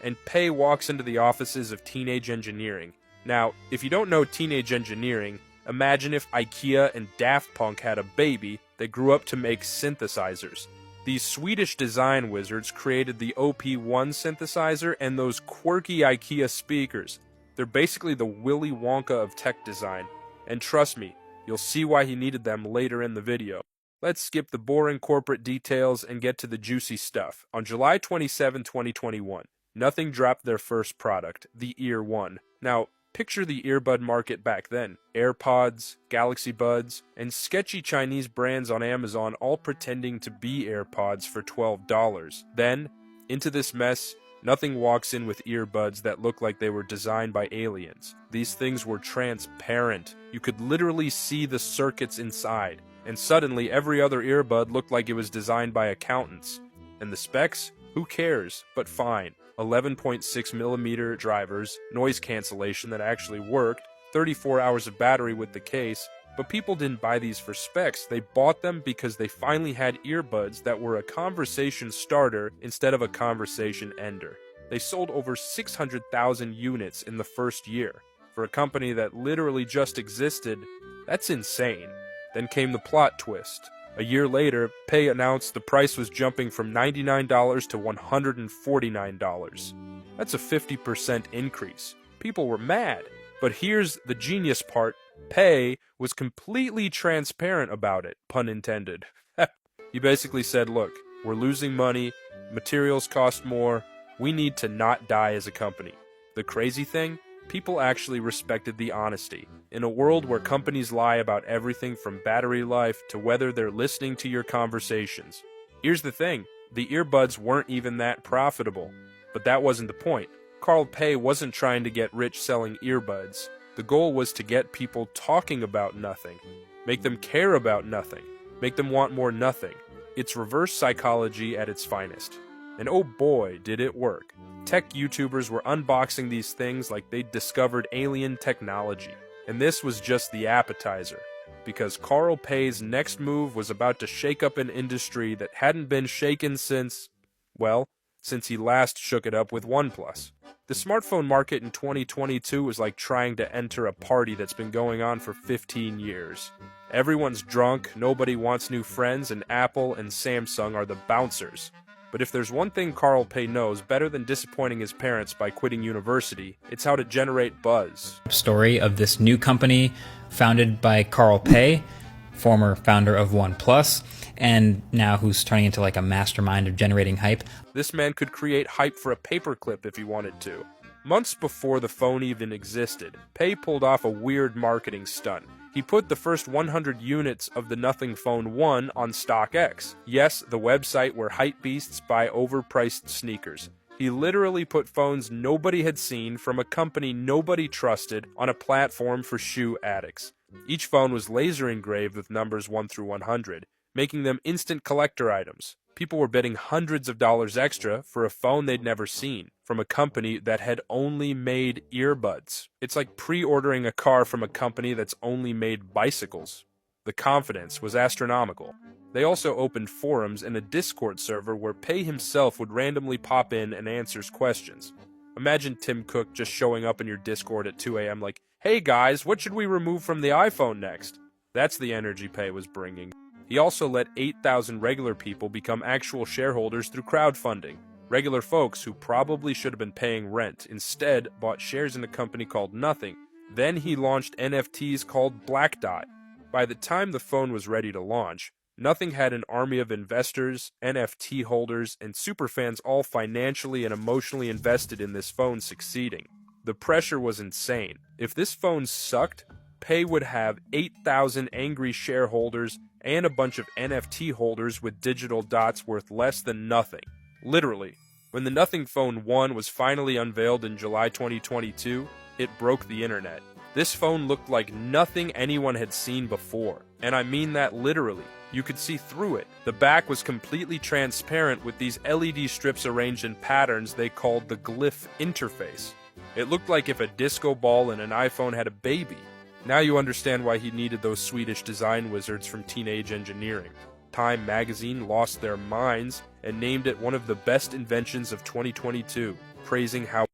and Pei walks into the offices of teenage engineering. Now, if you don't know teenage engineering, imagine if IKEA and Daft Punk had a baby that grew up to make synthesizers. These Swedish design wizards created the OP1 synthesizer and those quirky IKEA speakers. They're basically the Willy Wonka of tech design, and trust me, you'll see why he needed them later in the video. Let's skip the boring corporate details and get to the juicy stuff. On July 27, 2021, Nothing dropped their first product, the Ear 1. Now, picture the earbud market back then. AirPods, Galaxy Buds, and sketchy Chinese brands on Amazon all pretending to be AirPods for $12. Then, into this mess, Nothing walks in with earbuds that look like they were designed by aliens. These things were transparent. You could literally see the circuits inside. And suddenly, every other earbud looked like it was designed by accountants. And the specs? Who cares? But fine. 11.6mm drivers, noise cancellation that actually worked, 34 hours of battery with the case. But people didn't buy these for specs. They bought them because they finally had earbuds that were a conversation starter instead of a conversation ender. They sold over 600,000 units in the first year. For a company that literally just existed, that's insane. Then came the plot twist. A year later, Pei announced the price was jumping from $99 to $149. That's a 50% increase. People were mad. But here's the genius part. Pei was completely transparent about it, pun intended. He basically said, look, we're losing money, materials cost more, we need to not die as a company. The crazy thing? People actually respected the honesty. In a world where companies lie about everything from battery life to whether they're listening to your conversations. Here's the thing, the earbuds weren't even that profitable. But that wasn't the point. Carl Pei wasn't trying to get rich selling earbuds. The goal was to get people talking about nothing, make them care about nothing, make them want more nothing. It's reverse psychology at its finest. And oh boy, did it work. Tech YouTubers were unboxing these things like they'd discovered alien technology. And this was just the appetizer, because Carl Pei's next move was about to shake up an industry that hadn't been shaken since he last shook it up with OnePlus. The smartphone market in 2022 was like trying to enter a party that's been going on for 15 years. Everyone's drunk, nobody wants new friends, and Apple and Samsung are the bouncers. But if there's one thing Carl Pei knows better than disappointing his parents by quitting university, it's how to generate buzz. Story of this new company founded by Carl Pei, former founder of OnePlus, and now who's turning into like a mastermind of generating hype. This man could create hype for a paperclip if he wanted to. Months before the phone even existed, Pei pulled off a weird marketing stunt. He put the first 100 units of the Nothing Phone 1 on StockX. Yes, the website where hypebeasts buy overpriced sneakers. He literally put phones nobody had seen from a company nobody trusted on a platform for shoe addicts. Each phone was laser engraved with numbers 1 through 100, making them instant collector items. People were bidding hundreds of dollars extra for a phone they'd never seen, from a company that had only made earbuds. It's like pre-ordering a car from a company that's only made bicycles. The confidence was astronomical. They also opened forums and a Discord server where Pei himself would randomly pop in and answers questions. Imagine Tim Cook just showing up in your Discord at 2 a.m. like, hey guys, what should we remove from the iPhone next? That's the energy Pei was bringing. He also let 8,000 regular people become actual shareholders through crowdfunding. Regular folks who probably should have been paying rent instead bought shares in a company called Nothing. Then he launched NFTs called Black Dot. By the time the phone was ready to launch, Nothing had an army of investors, NFT holders, and superfans all financially and emotionally invested in this phone succeeding. The pressure was insane. If this phone sucked, Pei would have 8,000 angry shareholders and a bunch of NFT holders with digital dots worth less than nothing. Literally. When the Nothing Phone 1 was finally unveiled in July 2022, it broke the internet. This phone looked like nothing anyone had seen before. And I mean that literally. You could see through it. The back was completely transparent with these LED strips arranged in patterns they called the glyph interface. It looked like if a disco ball and an iPhone had a baby. Now you understand why he needed those Swedish design wizards from teenage engineering. Time magazine lost their minds and named it one of the best inventions of 2022. praising how